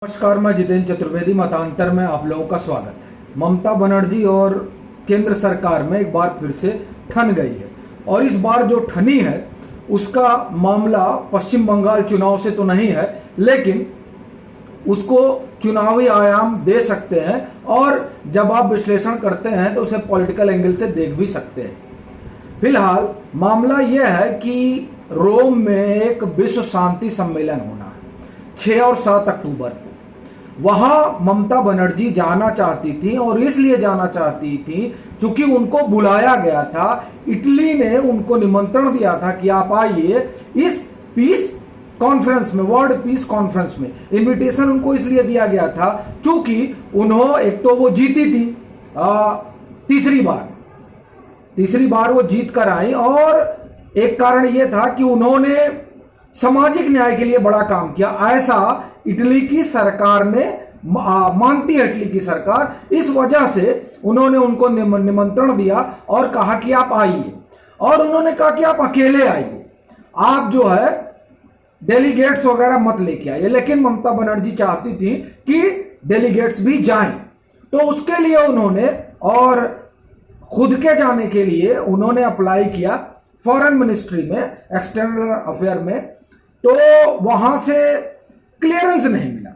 नमस्कार, मैं जितेंद्र चतुर्वेदी। मतांतर में आप लोगों का स्वागत है। ममता बनर्जी और केंद्र सरकार में एक बार फिर से ठन गई है और इस बार जो ठनी है उसका मामला पश्चिम बंगाल चुनाव से तो नहीं है, लेकिन उसको चुनावी आयाम दे सकते हैं और जब आप विश्लेषण करते हैं तो उसे पॉलिटिकल एंगल से देख भी सकते हैं। फिलहाल मामला यह है कि रोम में एक विश्व शांति सम्मेलन होना है 6 और 7 अक्टूबर को। वहां ममता बनर्जी जाना चाहती थी और इसलिए जाना चाहती थी क्योंकि उनको बुलाया गया था। इटली ने उनको निमंत्रण दिया था कि आप आइए इस पीस कॉन्फ्रेंस में, वर्ल्ड पीस कॉन्फ्रेंस में। इनविटेशन उनको इसलिए दिया गया था क्योंकि उन्होंने एक तो वो जीती थी तीसरी बार वो जीत कर आई और एक कारण यह था कि उन्होंने सामाजिक न्याय के लिए बड़ा काम किया। ऐसा इटली की सरकार ने मानती है, इटली की सरकार। इस वजह से उन्होंने उनको निमंत्रण दिया और कहा कि आप आइए, और उन्होंने कहा कि आप अकेले आइए, आप जो है डेलीगेट्स वगैरह मत लेके आइए। लेकिन ममता बनर्जी चाहती थी कि डेलीगेट्स भी जाएं, तो उसके लिए उन्होंने और खुद के जाने के लिए उन्होंने अप्लाई किया फॉरेन मिनिस्ट्री में, एक्सटर्नल अफेयर में। तो वहां से क्लियरेंस नहीं मिला।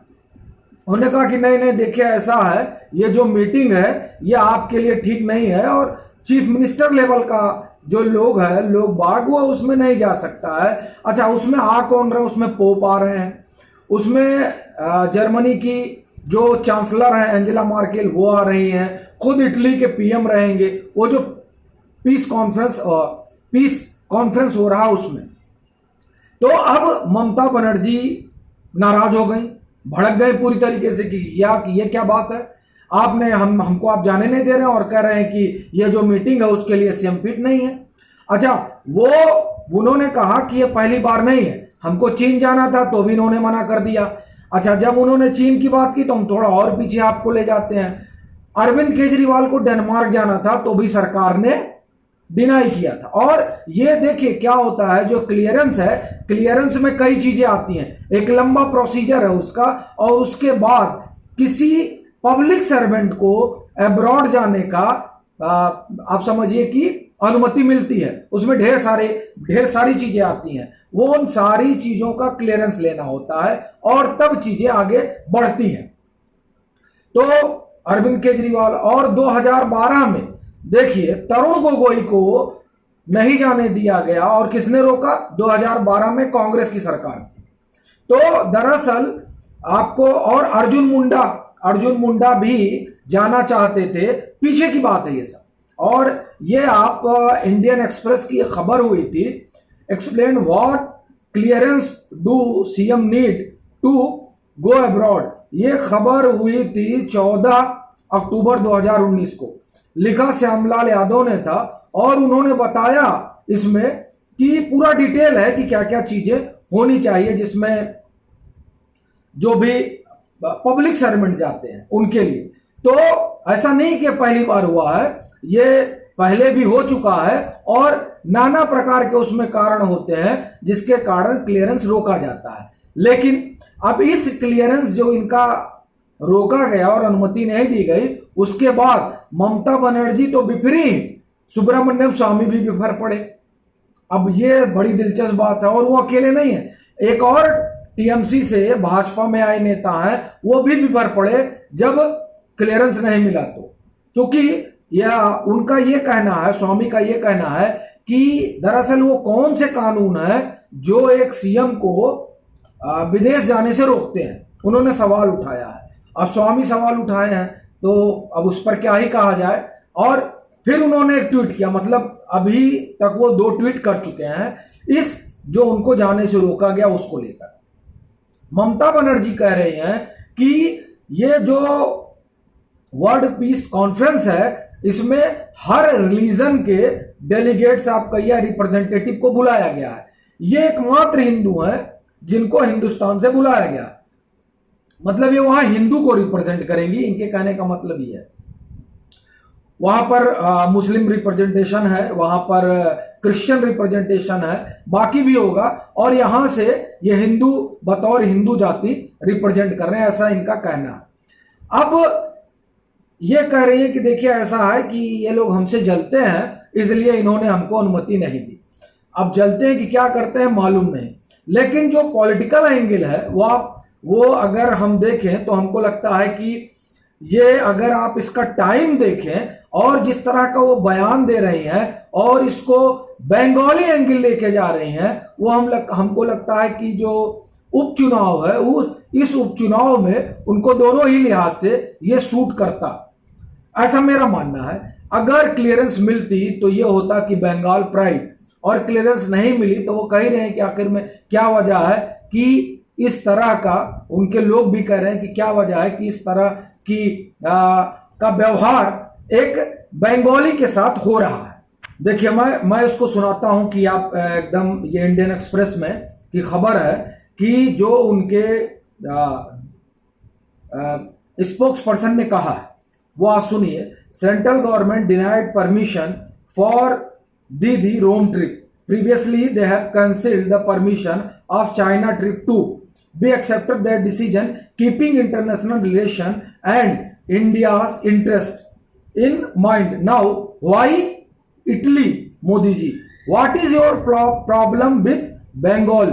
उन्होंने कहा कि नहीं देखिए, ऐसा है, ये जो मीटिंग है ये आपके लिए ठीक नहीं है और चीफ मिनिस्टर लेवल का जो लोग बाग वो उसमें नहीं जा सकता है। अच्छा, उसमें आ कौन रहे? उसमें पोप आ रहे हैं, उसमें जर्मनी की जो चांसलर है एंजेला मार्केल वो आ रही हैं, खुद इटली के पीएम रहेंगे। वो जो पीस कॉन्फ्रेंस हो रहा उसमें। तो अब ममता बनर्जी नाराज हो गई, भड़क गए पूरी तरीके से कि ये क्या बात है, आपने हमको आप जाने नहीं दे रहे हैं और कह रहे हैं कि ये जो मीटिंग है उसके लिए सीएम फिट नहीं है। अच्छा, उन्होंने कहा कि ये पहली बार नहीं है, हमको चीन जाना था तो भी इन्होंने मना कर दिया। अच्छा, जब उन्होंने चीन की बात की तो हम थोड़ा और पीछे आपको ले जाते हैं। अरविंद केजरीवाल को डेनमार्क जाना था तो भी सरकार ने डिनाई किया था। और ये देखिए क्या होता है, जो क्लियरेंस है, क्लियरेंस में कई चीजें आती हैं, एक लंबा प्रोसीजर है उसका, और उसके बाद किसी पब्लिक सर्वेंट को अब्रॉड जाने का आप समझिए कि अनुमति मिलती है। उसमें ढेर सारी चीजें आती हैं, वो उन सारी चीजों का क्लियरेंस लेना होता है और तब चीजें आगे बढ़ती हैं। तो अरविंद केजरीवाल, और 2012 में देखिए तरुण गोगोई को नहीं जाने दिया गया और किसने रोका? 2012 में कांग्रेस की सरकार थी। तो दरअसल आपको, और अर्जुन मुंडा भी जाना चाहते थे, पीछे की बात है ये सब। और ये आप इंडियन एक्सप्रेस की खबर हुई थी, explain what clearance do CM need to go abroad. ये खबर हुई थी 14 अक्टूबर 2019 को, लिखा श्यामलाल यादव ने था और उन्होंने बताया इसमें कि पूरा डिटेल है कि क्या क्या चीजें होनी चाहिए जिसमें जो भी पब्लिक सर्वेंट जाते हैं उनके लिए। तो ऐसा नहीं कि पहली बार हुआ है, ये पहले भी हो चुका है और नाना प्रकार के उसमें कारण होते हैं जिसके कारण क्लियरेंस रोका जाता है। लेकिन अब इस क्लियरेंस जो इनका रोका गया और अनुमति नहीं दी गई, उसके बाद ममता बनर्जी तो बिफरी, सुब्रमण्यम स्वामी भी बिफर पड़े। अब ये बड़ी दिलचस्प बात है, और वो अकेले नहीं है, एक और टीएमसी से भाजपा में आए नेता हैं, वो भी बिफर पड़े जब क्लियरेंस नहीं मिला। तो क्योंकि उनका ये कहना है, स्वामी का ये कहना है कि दरअसल वो कौन से कानून है जो एक सीएम को विदेश जाने से रोकते हैं, उन्होंने सवाल उठाया है। अब स्वामी सवाल उठाए हैं तो अब उस पर क्या ही कहा जाए। और फिर उन्होंने एक ट्वीट किया, मतलब अभी तक वो 2 ट्वीट कर चुके हैं इस जो उनको जाने से रोका गया उसको लेकर। ममता बनर्जी कह रहे हैं कि ये जो वर्ल्ड पीस कॉन्फ्रेंस है इसमें हर रिलीजन के डेलीगेट्स, आप कहिए रिप्रेजेंटेटिव को बुलाया गया है। ये एकमात्र हिंदू हैं जिनको हिंदुस्तान से बुलाया गया, मतलब ये वहां हिंदू को रिप्रेजेंट करेंगी, इनके कहने का मतलब ये है। वहां पर मुस्लिम रिप्रेजेंटेशन है, वहां पर क्रिश्चियन रिप्रेजेंटेशन है, बाकी भी होगा, और यहां से ये हिंदू बतौर हिंदू जाति रिप्रेजेंट कर रहे हैं, ऐसा इनका कहना है। अब ये कह रही है कि देखिए ऐसा है कि ये लोग हमसे जलते हैं, इसलिए इन्होंने हमको अनुमति नहीं दी। अब जलते हैं कि क्या करते हैं मालूम नहीं, लेकिन जो पॉलिटिकल एंगल है वो अगर हम देखें तो हमको लगता है कि ये अगर आप इसका टाइम देखें और जिस तरह का वो बयान दे रही हैं और इसको बंगाली एंगल लेके जा रही हैं, वो हमको लगता है कि जो उपचुनाव है इस उपचुनाव में उनको दोनों ही लिहाज से ये सूट करता, ऐसा मेरा मानना है। अगर क्लियरेंस मिलती तो ये होता कि बंगाल प्राइड, और क्लियरेंस नहीं मिली तो वो कह रहे हैं कि आखिर में क्या वजह है कि इस तरह का, उनके लोग भी कह रहे हैं कि क्या वजह है कि इस तरह की का व्यवहार एक बंगाली के साथ हो रहा है। देखिए मैं उसको सुनाता हूं कि आप एकदम, ये इंडियन एक्सप्रेस में की खबर है कि जो उनके स्पोक्स पर्सन ने कहा है वो आप सुनिए। Central government denied permission for the Rome trip. Previously, they have cancelled the permission of China trip too. We accepted their decision, keeping international relation and India's interest in mind. Now, why Italy, Modi ji? What is your problem with Bengal?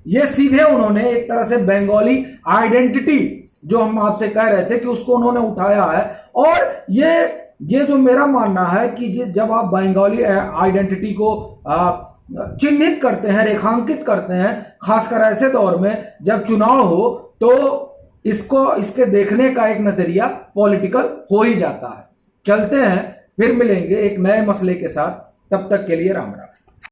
ये सीधे उन्होंने एक तरह से Bengali identity जो हम आपसे कह रहे थे कि उसको उन्होंने उठाया है, और ये जो मेरा मानना है कि जब आप बंगाली आइडेंटिटी को चिन्हित करते हैं, रेखांकित करते हैं, खासकर ऐसे दौर में जब चुनाव हो, तो इसके देखने का एक नजरिया पॉलिटिकल हो ही जाता है। चलते हैं, फिर मिलेंगे एक नए मसले के साथ, तब तक के लिए राम राम।